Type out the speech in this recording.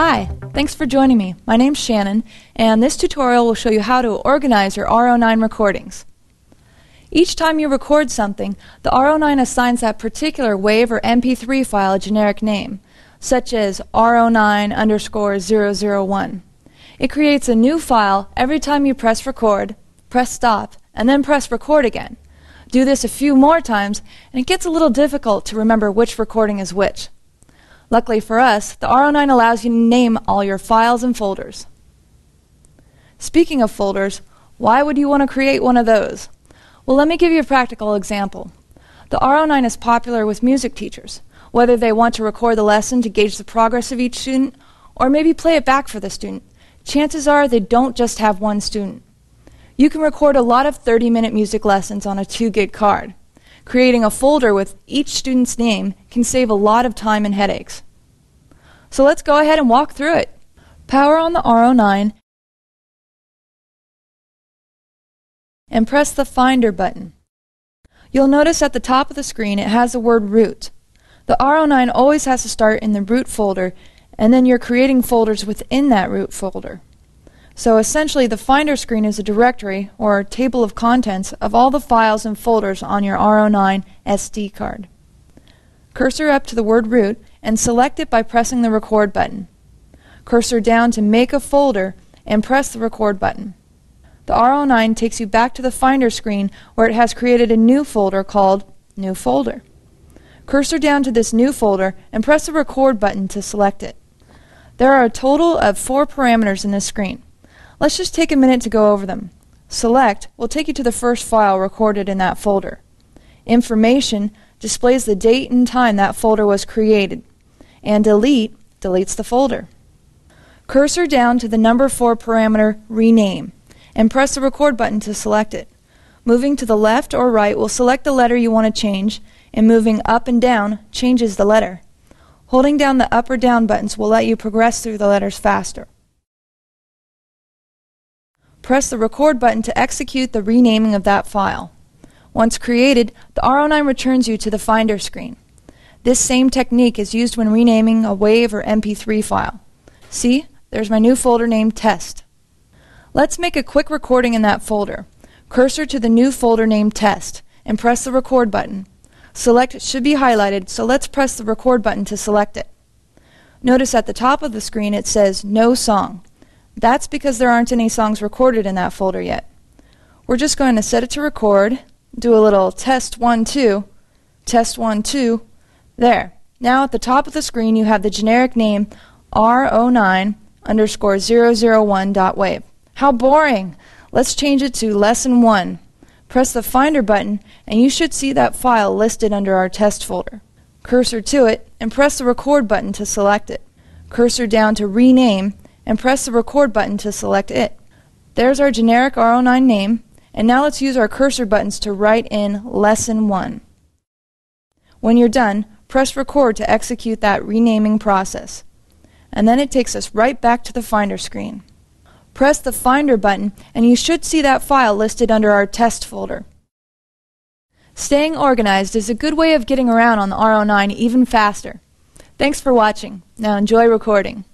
Hi, thanks for joining me. My name's Shannon, and this tutorial will show you how to organize your R-09 recordings. Each time you record something, the R-09 assigns that particular WAV or MP3 file a generic name, such as R09_001. It creates a new file every time you press record, press stop, and then press record again. Do this a few more times, and it gets a little difficult to remember which recording is which. Luckily for us, the R-09 allows you to name all your files and folders. Speaking of folders, why would you want to create one of those? Well, let me give you a practical example. The R-09 is popular with music teachers, whether they want to record the lesson to gauge the progress of each student, or maybe play it back for the student. Chances are they don't just have one student. You can record a lot of 30-minute music lessons on a 2 gig card. Creating a folder with each student's name can save a lot of time and headaches. So let's go ahead and walk through it. Power on the R-09 and press the Finder button. You'll notice at the top of the screen it has the word root. The R-09 always has to start in the root folder, and then you're creating folders within that root folder. So essentially the Finder screen is a directory or table of contents of all the files and folders on your R-09 SD card. Cursor up to the word root and select it by pressing the record button. Cursor down to make a folder and press the record button. The R-09 takes you back to the Finder screen where it has created a new folder called New Folder. Cursor down to this new folder and press the record button to select it. There are a total of 4 parameters in this screen. Let's just take a minute to go over them. Select will take you to the first file recorded in that folder. Information displays the date and time that folder was created. And delete deletes the folder. Cursor down to the number 4 parameter Rename and press the record button to select it. Moving to the left or right will select the letter you want to change, and moving up and down changes the letter. Holding down the up or down buttons will let you progress through the letters faster. Press the record button to execute the renaming of that file. Once created, the R-09 returns you to the Finder screen. This same technique is used when renaming a WAV or MP3 file. See, there's my new folder named Test. Let's make a quick recording in that folder. Cursor to the new folder named Test and press the record button. Select should be highlighted, so let's press the record button to select it. Notice at the top of the screen it says No Song. That's because there aren't any songs recorded in that folder yet. We're just going to set it to record, do a little test 1, 2, test 1, 2. There. Now at the top of the screen you have the generic name R09_001.wav. How boring! Let's change it to Lesson 1. Press the Finder button and you should see that file listed under our test folder. Cursor to it and press the record button to select it. Cursor down to Rename and press the record button to select it. There's our generic R-09 name, and now let's use our cursor buttons to write in Lesson 1. When you're done, press record to execute that renaming process. And then it takes us right back to the Finder screen. Press the Finder button and you should see that file listed under our test folder. Staying organized is a good way of getting around on the R-09 even faster. Thanks for watching. Now enjoy recording.